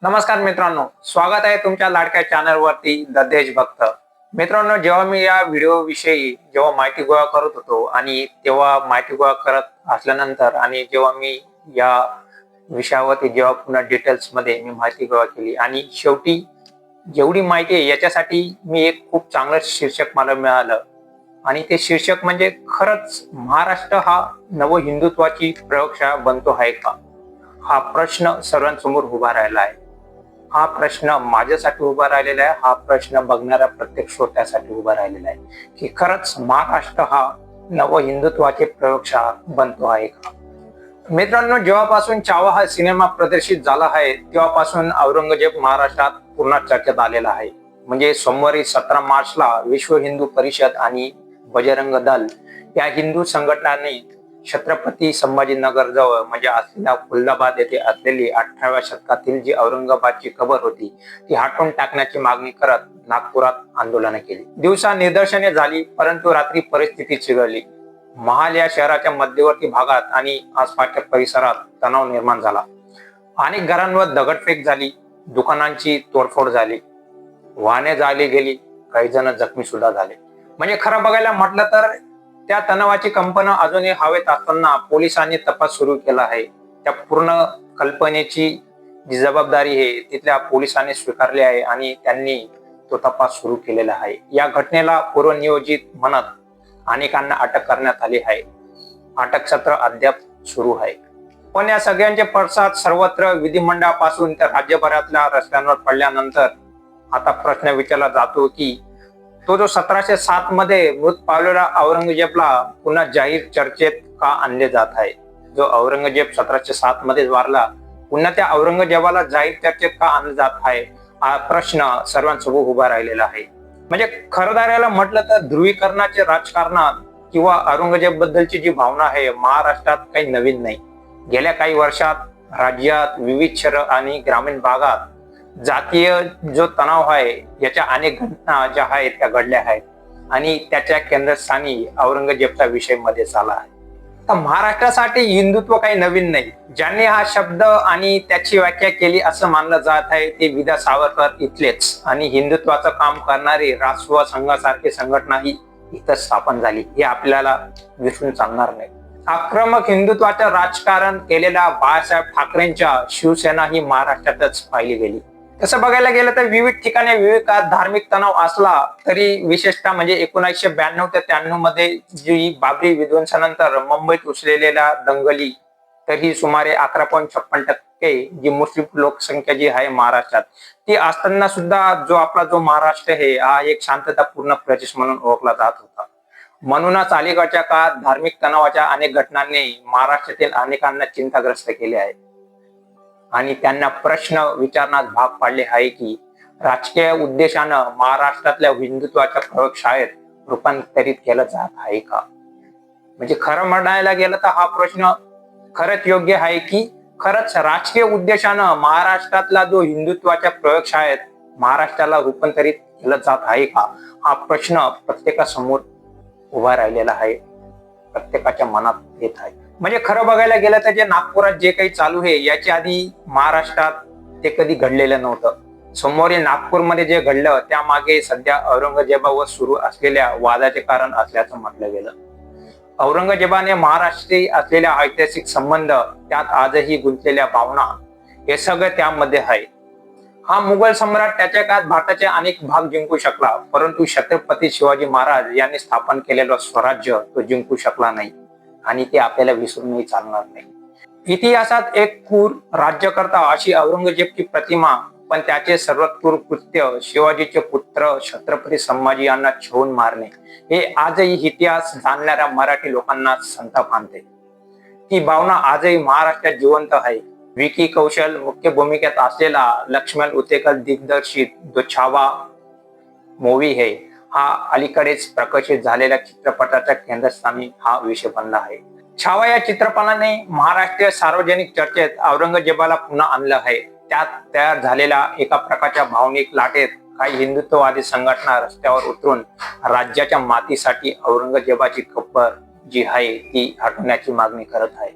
नमस्कार मित्रांनो, स्वागत आहे तुमच्या लाडक्या चॅनल वरती द देशभक्त. मित्रांनो, जेव्हा मी या व्हिडिओ विषयी माहिती गोळा करत होतो आणि तेव्हा माहिती गोळा करत असल्यानंतर आणि जेव्हा मी या विषयावरती पुन्हा डिटेल्स मध्ये मी माहिती गोळा केली आणि शेवटी जेवढी माहिती आहे याच्यासाठी मी एक खूप चांगलं शीर्षक मला मिळालं आणि ते शीर्षक म्हणजे खरंच महाराष्ट्र हा नवहिंदुत्वाची प्रयोगशाळा बनतो आहे का, हा प्रश्न सर्वांसमोर उभा राहिला आहे. हा प्रश्न माझ्यासाठी उभा राहिलेला आहे, हा प्रश्न बघणाऱ्या प्रत्येक श्रोत्यासाठी उभा राहिलेला आहे की खरंच महाराष्ट्र हा नवहिंदुत्वाची प्रयोगशाळा बनतो आहे का. मित्रांनो, जेव्हापासून छावा हा सिनेमा प्रदर्शित झाला आहे तेव्हापासून औरंगजेब महाराष्ट्रात पूर्ण चर्चेत आलेला आहे. म्हणजे सोमवारी 17 मार्चला विश्व हिंदू परिषद आणि बजरंग दल या हिंदू संघटनांनी छत्रपती संभाजीनगर जवळ म्हणजे असलेल्या खुलदाबाद येथे असलेली 18व्या शतकातील जी औरंगाबादची कबर होती ती हटवून टाकण्याची मागणी करत नागपुरात आंदोलने केली. दिवसा निदर्शने झाली, परंतु रात्री परिस्थिती चिघळली. महाल या शहराच्या मध्यवर्ती भागात आणि आसपासच्या परिसरात तणाव निर्माण झाला. अनेक घरांवर दगडफेक झाली, दुकानांची तोडफोड झाली, वाहने जाळली गेली, काही जण जखमी सुद्धा झाले. म्हणजे खरं बघायला म्हटलं तर त्या तणावाची कंपनं अजूनही हवेत असताना पोलिसांनी तपास सुरू केला आहे. त्या पूर्ण कल्पनेची जी जबाबदारी आहे तिथल्या पोलिसांनी स्वीकारली आहे आणि त्यांनी तो तपास सुरू केलेला आहे. या घटनेला पूर्वनियोजित म्हणत अनेकांना अटक करण्यात आली आहे. अटक सत्र अद्याप सुरू आहे. पण या सगळ्यांचे पडसाद सर्वत्र विधिमंडळापासून तर राज्यभरातल्या रस्त्यांवर पडल्यानंतर आता प्रश्न विचारला जातो की तो जो 1707 मध्ये मृत पावलेला औरंगजेबला पुन्हा जाहीर चर्चेत का आणले जात आहे. जो औरंगजेब 1707 मध्ये वारला, पुन्हा त्या औरंगजेबाला जाहीर चर्चेत का आणले जात आहे, हा प्रश्न सर्वांसमोर उभा राहिलेला आहे. म्हणजे खरं धरायला म्हटलं तर ध्रुवीकरणाचे राजकारणात किंवा औरंगजेब बद्दलची जी भावना आहे महाराष्ट्रात काही नवीन नाही. गेल्या काही वर्षात राज्यात विविध शहर आणि ग्रामीण भागात जातीय जो तणाव आहे याच्या अनेक घटना ज्या आहेत त्या घडल्या आहेत आणि त्याच्या केंद्रस्थानी औरंगजेबचा विषय मध्ये आला आहे. तर महाराष्ट्रासाठी हिंदुत्व काही नवीन नाही. ज्यांनी हा शब्द आणि त्याची व्याख्या केली असं मानलं जात आहे ते विद्या सावरकर इथलेच आणि हिंदुत्वाचं काम करणारी राष्ट्र संघासारखी संघटनाही इथं स्थापन झाली, हे आपल्याला विसरून चालणार नाही. आक्रमक हिंदुत्वाचं राजकारण केलेल्या बाळासाहेब ठाकरेंच्या शिवसेना ही महाराष्ट्रातच पाहिली गेली. तसं बघायला गेलं तर विविध ठिकाणी विविध धार्मिक तणाव असला तरी विशेषतः म्हणजे 1992 ते 93 मध्ये जी बाबरी विध्वंसानंतर मुंबईत उसळलेल्या दंगली, तर ही सुमारे 11.56% जी मुस्लिम लोकसंख्या जी आहे महाराष्ट्रात ती असताना सुद्धा जो आपला महाराष्ट्र आहे हा एक शांततापूर्ण प्रदेश म्हणून ओळखला जात होता. म्हणूनच अलीकडच्या काळात धार्मिक तणावाच्या अनेक घटनांनी महाराष्ट्रातील अनेकांना चिंताग्रस्त केले आहे आणि त्यांना प्रश्न विचारण्यास भाग पाडले आहे की राजकीय उद्देशानं महाराष्ट्रातल्या हिंदुत्वाच्या प्रयोगशाळेत रूपांतरित केलं जात आहे का. म्हणजे खरं म्हणायला गेलं तर हा प्रश्न खरंच योग्य आहे की खरंच राजकीय उद्देशानं महाराष्ट्रातला जो हिंदुत्वाच्या प्रयोगशाळेत महाराष्ट्राला रूपांतरित केलं जात आहे का, हा प्रश्न प्रत्येकासमोर उभा राहिलेला आहे, प्रत्येकाच्या मनात येत आहे. म्हणजे खरं बघायला गेलं तर जे नागपुरात जे काही चालू आहे याच्या आधी महाराष्ट्रात ते कधी घडलेलं नव्हतं. सोमवारी नागपूरमध्ये जे घडलं त्यामागे सध्या औरंगजेबावर सुरू असलेल्या वादाचे कारण असल्याचं म्हटलं गेलं. औरंगजेबाने महाराष्ट्राशी असलेल्या ऐतिहासिक संबंध, त्यात आजही गुंतलेल्या भावना, हे सगळं त्यामध्ये आहे. हा मुघल सम्राट त्याच्या काळात भारताचे अनेक भाग जिंकू शकला, परंतु छत्रपती शिवाजी महाराज यांनी स्थापन केलेलं स्वराज्य तो जिंकू शकला नाही आणि ते आपल्याला विसरूनही चालणार नाही. इतिहासात एक क्रूर राज्यकर्ता अशी औरंगजेबची प्रतिमा, पण त्याचे सर्वोत्तम कृत्य शिवाजीचे पुत्र छत्रपती संभाजी यांना छळून मारणे हे आजही इतिहास जाणणाऱ्या मराठी लोकांना संताप आणते. ती भावना आजही महाराष्ट्रात जिवंत आहे. विकी कौशल मुख्य भूमिकेत असलेला लक्ष्मण उतेकर दिग्दर्शित जो छावा मूवी आहे हा अलीकडेच प्रकाशित झालेल्या चित्रपटाच्या केंद्रस्थानी हा विषय बनला आहे. छावा या चित्रपटाने महाराष्ट्रीय सार्वजनिक चर्चेत औरंगजेबाला पुन्हा आणलं आहे. त्यात तयार झालेल्या एका प्रकारच्या भावनिक लाटेत काही हिंदुत्ववादी संघटना रस्त्यावर उतरून राज्याच्या मातीसाठी औरंगजेबाची कबर जी आहे ती हटवण्याची मागणी करत आहे.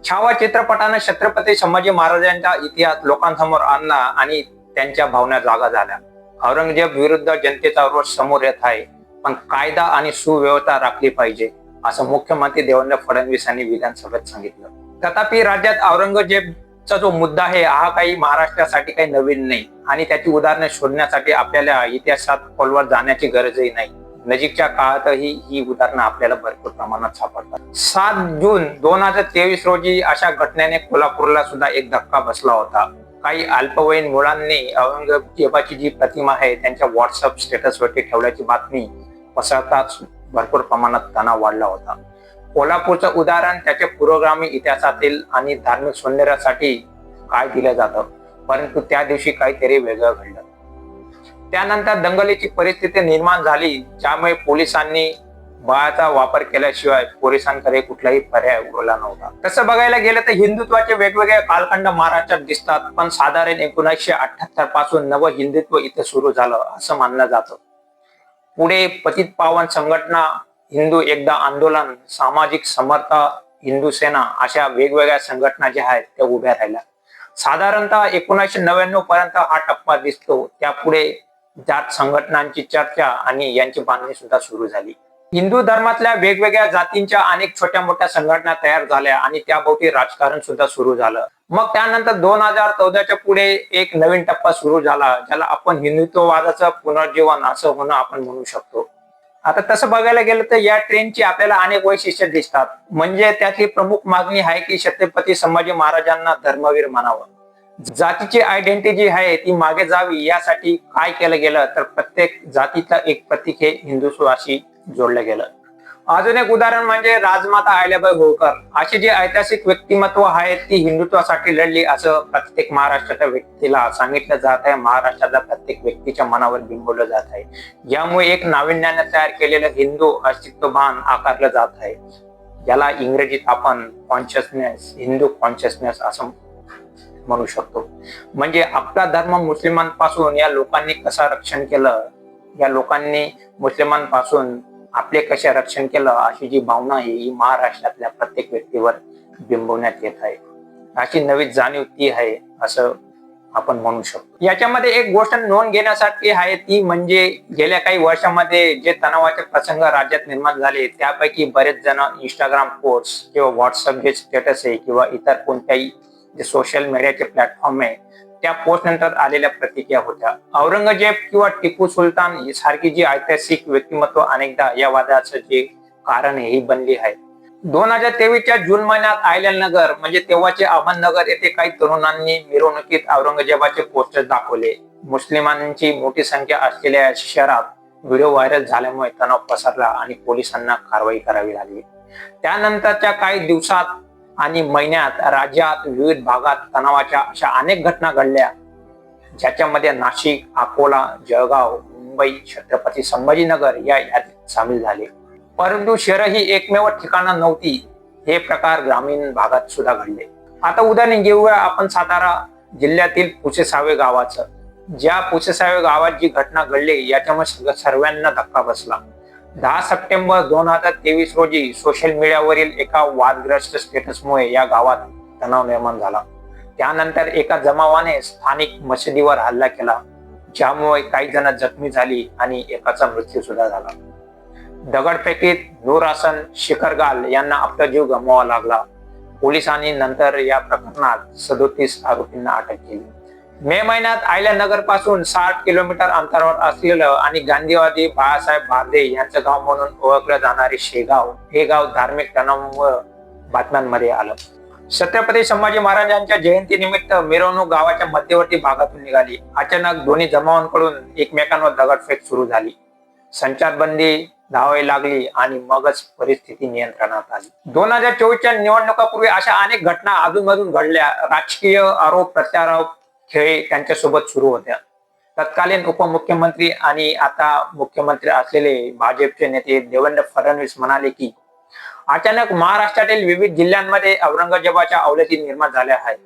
छावा चित्रपटानं छत्रपती संभाजी महाराजांचा इतिहास लोकांसमोर आणला आणि त्यांच्या भावना जागा झाल्या. औरंगजेब विरुद्ध जनतेचा रोष समोर येत आहे, पण कायदा आणि सुव्यवस्था राखली पाहिजे, असं मुख्यमंत्री देवेंद्र फडणवीस यांनी विधानसभेत सांगितलं. तथापि राज्यात औरंगजेबचा जो मुद्दा आहे हा काही महाराष्ट्रासाठी काही नवीन नाही आणि त्याची उदाहरणे शोधण्यासाठी आपल्याला इतिहासात खोलवर जाण्याची गरजही नाही. नजीकच्या काळातही ही उदाहरणं आपल्याला भरपूर प्रमाणात सापडतात. 7 जून 2023 रोजी अशा घटनेने कोल्हापूरला सुद्धा एक धक्का बसला होता. काही अल्पवयीन मुलांनी औरंगजेबाची जी प्रतिमा आहे त्यांच्या व्हॉट्सअप स्टेटसवरती ठेवल्याची बातमी पसरताच भरपूर प्रमाणात तणाव वाढला होता. कोल्हापूरचं उदाहरण त्याच्या पुरोगामी इतिहासातील आणि धार्मिक सौंदर्यासाठी काय दिलं जातं, परंतु त्या दिवशी काहीतरी वेगळं घडलं. त्यानंतर दंगलीची परिस्थिती निर्माण झाली, ज्यामुळे पोलिसांनी बळाचा वापर केल्याशिवाय पोलिसांकडे कुठलाही पर्याय उरला नव्हता. तसं बघायला गेलं तर हिंदुत्वाचे वेगवेगळे कालखंड महाराष्ट्रात दिसतात, पण साधारण 1978 पासून नव हिंदुत्व इथे सुरू झालं असं मानलं जातं. पुढे पतित पावन संघटना, हिंदू एकदा आंदोलन, सामाजिक समता, हिंदू सेना अशा वेगवेगळ्या संघटना ज्या आहेत त्या उभ्या राहिल्या. साधारणतः 1999 पर्यंत हा टप्पा दिसतो. त्यापुढे जात संघटनांची चर्चा आणि यांची बांधणी सुद्धा सुरू झाली. हिंदू धर्मातल्या वेगवेगळ्या जातींच्या अनेक छोट्या मोठ्या संघटना तयार झाल्या आणि त्याभोवती राजकारण सुद्धा सुरू झालं. मग त्यानंतर 2014च्या पुढे एक नवीन टप्पा सुरू झाला, ज्याला आपण हिंदुत्ववादाचं पुनर्जीवन असं होणं आपण म्हणू शकतो. आता तसं बघायला गेलं तर या ट्रेंडची आपल्याला अनेक वैशिष्ट्ये दिसतात. म्हणजे त्यातली प्रमुख मागणी आहे की छत्रपती संभाजी महाराजांना धर्मवीर म्हणावं. जातीची आयडेंटिटी आहे ती मागे जावी, यासाठी काय केलं गेलं तर प्रत्येक जातीचं एक प्रतीक हे हिंदुत्वाशी जोडलं गेलं. अजून एक उदाहरण म्हणजे राजमाता अहिल्याबाई होळकर. अशी जी ऐतिहासिक व्यक्तिमत्व आहेत ती हिंदुत्वासाठी लढली असं प्रत्येक महाराष्ट्राच्या व्यक्तीला सांगितलं जात आहे. महाराष्ट्राच्या प्रत्येक व्यक्तीच्या मनावर बिंबवलं जात आहे. यामुळे एक नाविन्याने तयार केलेलं हिंदू अस्तित्वभान आकारलं जात आहे. याला इंग्रजीत आपण कॉन्शियसनेस, हिंदू कॉन्शियसनेस असं म्हणू शकतो. म्हणजे आपला धर्म मुस्लिमांपासून या लोकांनी कसा रक्षण केलं, या लोकांनी मुस्लिमांपासून आपले कसे रक्षण केलं, अशी जी भावना आहे ही महाराष्ट्रातल्या प्रत्येक व्यक्तीवर बिंबवण्यात येत आहे. अशी नवी जाणीव ती आहे असं आपण म्हणू शकतो. याच्यामध्ये एक गोष्ट नोंद घेण्यासारखी आहे ती म्हणजे गेल्या काही वर्षांमध्ये जे तणावाचे प्रसंग राज्यात निर्माण झाले त्यापैकी बरेच जण इंस्टाग्राम पोस्ट किंवा व्हॉट्सअप जे स्टेटस आहे किंवा इतर कोणत्याही जे सोशल मीडियाचे प्लॅटफॉर्म आहे त्या पोस्ट नंतर आलेल्या प्रतिक्रिया होत्या. औरंगजेब किंवा टिपू सुलतान सारखी जी ऐतिहासिक व्यक्तिमत्व अनेकदा या वादाचं जे कारण आहे ही बनली आहे. 2023च्या जून महिन्यात अहिल्यानगर म्हणजे तेव्हाचे अहमदनगर येथे काही तरुणांनी मिरवणुकीत औरंगजेबाचे पोस्टर दाखवले. मुस्लिमांची मोठी संख्या असलेल्या शहरात व्हिडिओ व्हायरल झाल्यामुळे तणाव पसरला आणि पोलिसांना कारवाई करावी लागली. त्यानंतरच्या काही दिवसात आणि महिन्यात राज्यात विविध भागात तणावाच्या अशा अनेक घटना घडल्या, ज्याच्यामध्ये नाशिक, अकोला, जळगाव, मुंबई, छत्रपती संभाजीनगर या यादीत सामील झाले. परंतु शहर ही एकमेव ठिकाणं नव्हती. हे प्रकार ग्रामीण भागात सुद्धा घडले. आता उदाहरण घेऊया आपण सातारा जिल्ह्यातील पुसेसावे गावाचं. ज्या पुसेसावे गावात जी घटना घडली याच्यामुळे सर्वांना धक्का बसला. 10 सप्टेंबर 2023 रोजी सोशल मीडियावरील एका वादग्रस्त स्टेटसमुळे या गावात तणाव निर्माण झाला. त्यानंतर एका जमावाने स्थानिक मशिदीवर हल्ला केला, ज्यामुळे काही जण जखमी झाली आणि एकाचा मृत्यू सुद्धा झाला. दगडफेकीत नूर हसन शिखरगाल यांना आपला जीव गमवावा लागला. पोलिसांनी नंतर या प्रकरणात 37 आरोपींना अटक केली. मे महिन्यात अहिल्यानगर पासून 60 किलोमीटर अंतरावर असलेलं आणि गांधीवादी बाळासाहेब भारदे यांचं गाव म्हणून ओळखलं जाणारे शेगाव हे गाव धार्मिक तणावामुळे बातम्यांमध्ये आलं. छत्रपती संभाजी महाराजांच्या जयंतीनिमित्त मिरवणूक गावाच्या मध्यवर्ती भागातून निघाली. अचानक दोन्ही जमावांकडून एकमेकांवर दगडफेक सुरू झाली. संचारबंदी धावावी लागली आणि मगच परिस्थिती नियंत्रणात आली. 2024च्या निवडणुकापूर्वी अशा अनेक घटना अधूनमधून घडल्या. राजकीय आरोप प्रत्यारोप खेळ त्यांच्यासोबत सुरू होत्या. तत्कालीन उपमुख्यमंत्री आणि आता मुख्यमंत्री असलेले भाजपचे नेते देवेंद्र फडणवीस म्हणाले की अचानक महाराष्ट्रातील विविध जिल्ह्यांमध्ये औरंगजेबाच्या अवलती निर्माण झाल्या आहेत.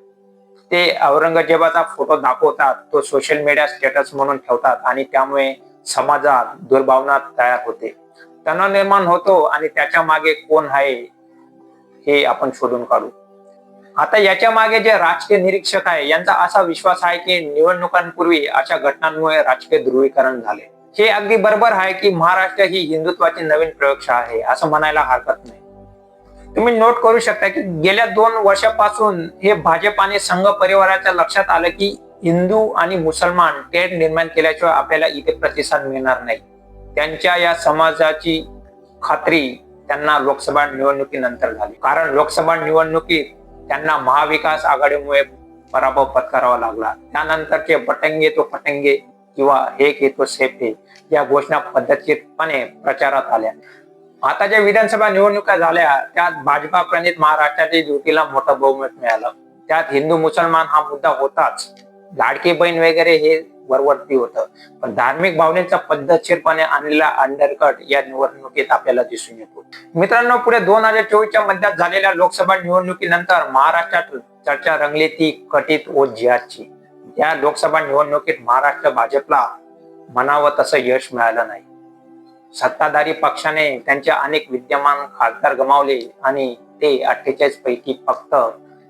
ते औरंगजेबाचा फोटो दाखवतात, तो सोशल मीडिया स्टेटस म्हणून ठेवतात आणि त्यामुळे समाजात दुर्भावना तयार होते, तणाव निर्माण होतो आणि त्याच्या मागे कोण आहे हे आपण शोधून काढू. आता याच्या मागे जे राजकीय निरीक्षक आहे यांचा असा विश्वास आहे की निवडणुकांपूर्वी अशा घटनांमुळे राजकीय ध्रुवीकरण झाले. हे अगदी बरोबर आहे की महाराष्ट्र ही हिंदुत्वाची नवीन प्रयोगशाळा आहे असं म्हणायला हरकत नाही. तुम्ही नोट करू शकता की गेल्या 2 वर्षापासून हे भाजप आणि संघ परिवाराच्या लक्षात आलं की हिंदू आणि मुसलमान तेढ निर्माण केल्याशिवाय आपल्याला इथे प्रतिसाद मिळणार नाही. त्यांच्या या समाजाची खात्री त्यांना लोकसभा निवडणुकीनंतर झाली, कारण लोकसभा निवडणुकीत त्यांना महाविकास आघाडीमुळे पराभव पत्करावा लागला. त्यानंतरचे बटंगे तो पटंगे किंवा हे के तो सेफ है या घोषणा पद्धतशीरपणे प्रचारात आल्या. आता ज्या विधानसभा निवडणुका झाल्या त्यात भाजपा प्रणित महाराष्ट्रातील युतीला मोठं बहुमत मिळालं. त्यात हिंदू मुसलमान हा मुद्दा होताच, लाडकी बहीण वगैरे हे वरवरती होतं, पण धार्मिक भावनेचा पद्धतशीरपणे आणलेला अंडरकट या निवडणुकीत आपल्याला दिसून येतो. मित्रांनो, पुढे 2024च्या मध्यात झालेल्या लोकसभा निवडणुकीनंतर महाराष्ट्रात चर्चा रंगली ती कथित वोट जिहादची. या लोकसभा निवडणुकीत महाराष्ट्र भाजपला म्हणावं तसं यश मिळालं नाही. सत्ताधारी पक्षाने त्यांचे अनेक विद्यमान खासदार गमावले आणि ते 48 पैकी फक्त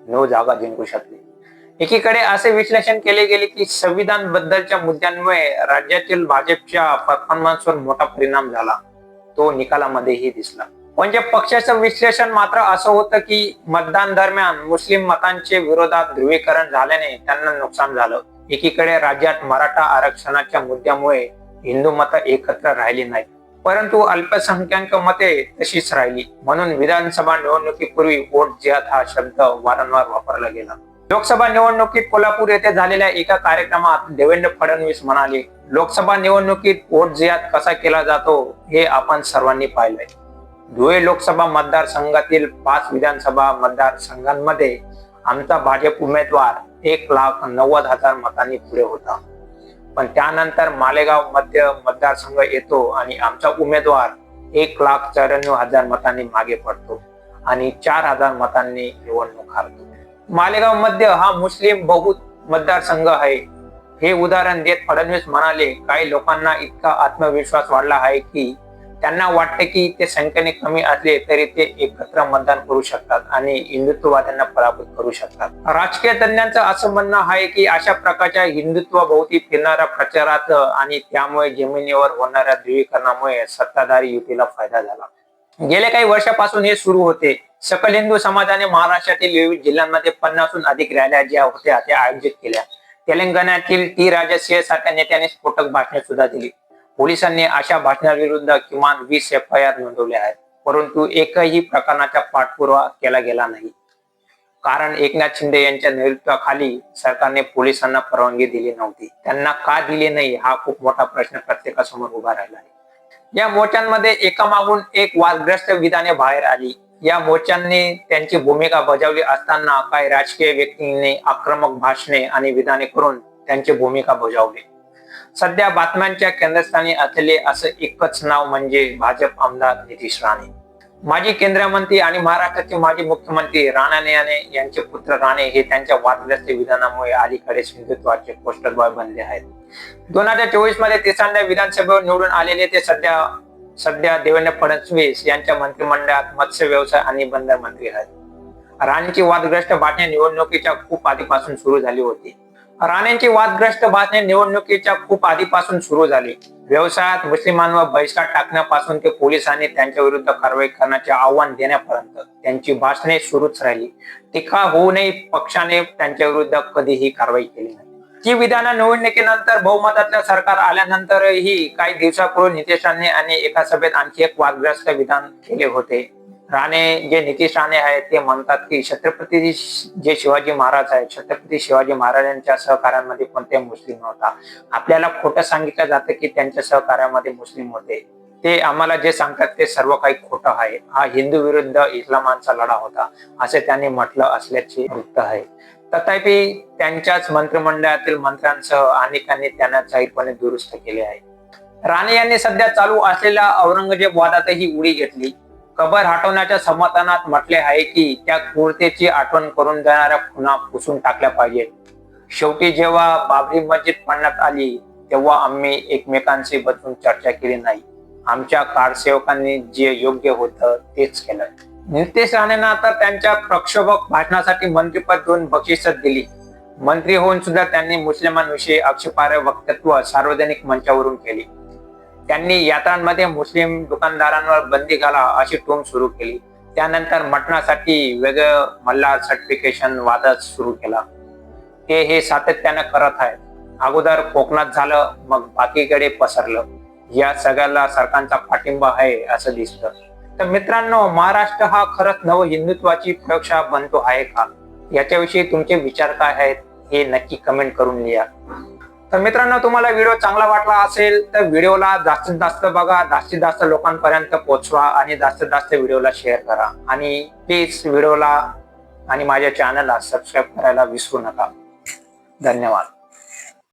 9 जागा जिंकू शकले. एकीकडे असे विश्लेषण केले गेले की संविधान बद्दलच्या मुद्द्यांमुळे राज्यातील भाजपच्या परफॉर्मन्सवर मोठा परिणाम झाला. तो निकालामध्येही दिसला. म्हणजे पक्षाचं विश्लेषण मात्र असं होतं की मतदान दरम्यान मुस्लिम मतांचे विरोधात ध्रुवीकरण झाल्याने त्यांना नुकसान झालं. एकीकडे राज्यात मराठा आरक्षणाच्या मुद्द्यामुळे हिंदू मतं एकत्र राहिली नाहीत, परंतु अल्पसंख्याक मते तशीच राहिली. म्हणून विधानसभा निवडणुकीपूर्वी वोट जिहाद हा शब्द वारंवार वापरला गेला. लोकसभा निवडणुकीत कोल्हापूर येथे झालेल्या एका कार्यक्रमात देवेंद्र फडणवीस म्हणाले, लोकसभा निवडणुकीत वोट जिहाद कसा केला जातो हे आपण सर्वांनी पाहिलंय. धुळे लोकसभा मतदारसंघातील 5 विधानसभा मतदारसंघांमध्ये आमचा भाजप उमेदवार 1,90,000 मतांनी पुढे होता, पण त्यानंतर मालेगाव मध्य मतदारसंघ येतो आणि आमचा उमेदवार 1,94,000 मतांनी मागे पडतो आणि 4,000 मतांनी निवडणूक हारतो. मालेगाव मध्य हा मुस्लिम बहुल मतदारसंघ आहे. हे उदाहरण देत फडणवीस म्हणाले, काही लोकांना इतका आत्मविश्वास वाढला आहे की त्यांना वाटते की ते संख्येने कमी असले तरी ते एकत्र मतदान करू शकतात आणि हिंदुत्ववाद्यांना पराभूत करू शकतात. राजकीय तज्ञांचं असं म्हणणं आहे की अशा प्रकारच्या हिंदुत्वभोवती फिरणाऱ्या प्रचाराचं आणि त्यामुळे जमिनीवर होणाऱ्या ध्रुवीकरणामुळे सत्ताधारी युतीला फायदा झाला. गेल्या काही वर्षापासून हे सुरू होते. सकल हिंदू समाजाने महाराष्ट्रातील विविध जिल्ह्यांमध्ये 50हून अधिक रॅल्या ज्या होत्या त्या आयोजित केल्या. तेलंगणातील टी राजसिंह सारख्या नेत्याने स्फोटक भाषणे सुद्धा दिली. पोलिसांनी अशा भाषणाविरुद्ध किमान 20 FIR नोंदवल्या आहेत, परंतु एकही प्रकरणाचा पाठपुरावा केला गेला नाही, कारण एकनाथ शिंदे यांच्या नेतृत्वाखाली सरकारने पोलिसांना परवानगी दिली नव्हती. त्यांना का दिली नाही हा खूप मोठा प्रश्न प्रत्येकासमोर उभा राहिला आहे. या मोर्चांमध्ये एकामागून एक वादग्रस्त विधाने बाहेर आली. या मोर्चांनी त्यांची भूमिका बजावली असताना काही राजकीय व्यक्तींनी आक्रमक भाषणे आणि विधाने करून त्यांची भूमिका बजावली. सध्या बातम्यांच्या केंद्रस्थानी असलेले असं एकच नाव म्हणजे भाजप आमदार नितीश राणे. माजी केंद्रीय मंत्री आणि महाराष्ट्राचे माजी मुख्यमंत्री राणा नेने यांचे पुत्र राणे हे त्यांच्या वादग्रस्त विधानामुळे अलीकडेच हिंदुत्वाचे पोस्टर बॉय बनले आहेत. 2024 मध्ये तिसऱ्यांदा विधानसभेवर निवडून आलेले ते सध्या देवेंद्र फडणवीस यांच्या मंत्रिमंडळात मत्स्य व्यवसाय आणि बंदर मंत्री आहेत. राणेंची वादग्रस्त भाषणे निवडणुकीच्या खूप आधीपासून सुरू झाली. व्यवसायात मुस्लिमांवर बहिष्कार टाकण्यापासून ते पोलिसांनी त्यांच्या विरुद्ध कारवाई करण्याचे आव्हान देण्यापर्यंत त्यांची भाषणे सुरूच राहिली. टीका होऊनही पक्षाने त्यांच्या विरुद्ध कधीही कारवाई केली नाही. ही विधानं निवडणुकीनंतर बहुमतातलं सरकार आल्यानंतरही काही दिवसापूर्वी नितीश राणे यांनी एका सभेत आणखी एक वादग्रस्त विधान केले होते. नितीश राणे आहेत ते म्हणतात की छत्रपती शिवाजी महाराजांच्या सहकार्यांमध्ये कोणत्याही मुस्लिम नव्हता. आपल्याला खोटं सांगितलं जातं की त्यांच्या सहकार्यामध्ये मुस्लिम होते. ते आम्हाला जे सांगतात ते सर्व काही खोटं आहे. हा हिंदू विरुद्ध इस्लामांचा लढा होता असे त्यांनी म्हटलं असल्याचे वृत्त आहे. तथापि त्यांच्याच मंत्रिमंडळातील मंत्र्यांसह अनेकांनी त्यांना जाहीरपणे दुरुस्त केले आहे. राणे यांनी सध्या चालू असलेल्या औरंगजेब वादातही उडी घेतली. कबर हटवण्याच्या समर्थनात म्हटले आहे की त्या क्रूरतेची आठवण करून देणाऱ्या खुणा पुसून टाकल्या पाहिजेत. शेवटी जेव्हा बाबरी मस्जिद पाडण्यात आली तेव्हा आम्ही एकमेकांशी बसून चर्चा केली नाही. आमच्या कारसेवकांनी जे योग्य होतं तेच केलं. नितेश राणेंना तर त्यांच्या प्रक्षोभक भाषणासाठी मंत्रिपद देऊन बक्षीस दिली. मंत्री होऊन सुद्धा त्यांनी मुस्लिमांविषयी आक्षेपार्ह वक्तव्य सार्वजनिक मंचावरून केली. त्यांनी यात्रांमध्ये मुस्लिम दुकानदारांवर बंदी घाला अशी टोम सुरू केली. त्यानंतर मटणासाठी वेगळं मल्हार सर्टिफिकेशन वादच सुरू केला. ते हे सातत्याने करत आहेत. अगोदर कोकणात झालं, मग बाकीकडे पसरलं. या सगळ्याला सरकारचा पाठिंबा आहे असं दिसतं. तर मित्रांनो, महाराष्ट्र हा खरंच नव हिंदुत्वाची प्रयोगशाळा बनतो आहे का? याच्याविषयी तुमचे विचार काय आहेत हे नक्की कमेंट करून लिहा. तर मित्रांनो, तुम्हाला व्हिडिओ चांगला वाटला असेल तर व्हिडिओला जास्तीत जास्त बघा, जास्तीत जास्त लोकांपर्यंत पोहोचवा आणि जास्तीत जास्त व्हिडिओला शेअर करा. आणि प्लीज व्हिडिओला आणि माझ्या चॅनलला सबस्क्राईब करायला विसरू नका. धन्यवाद.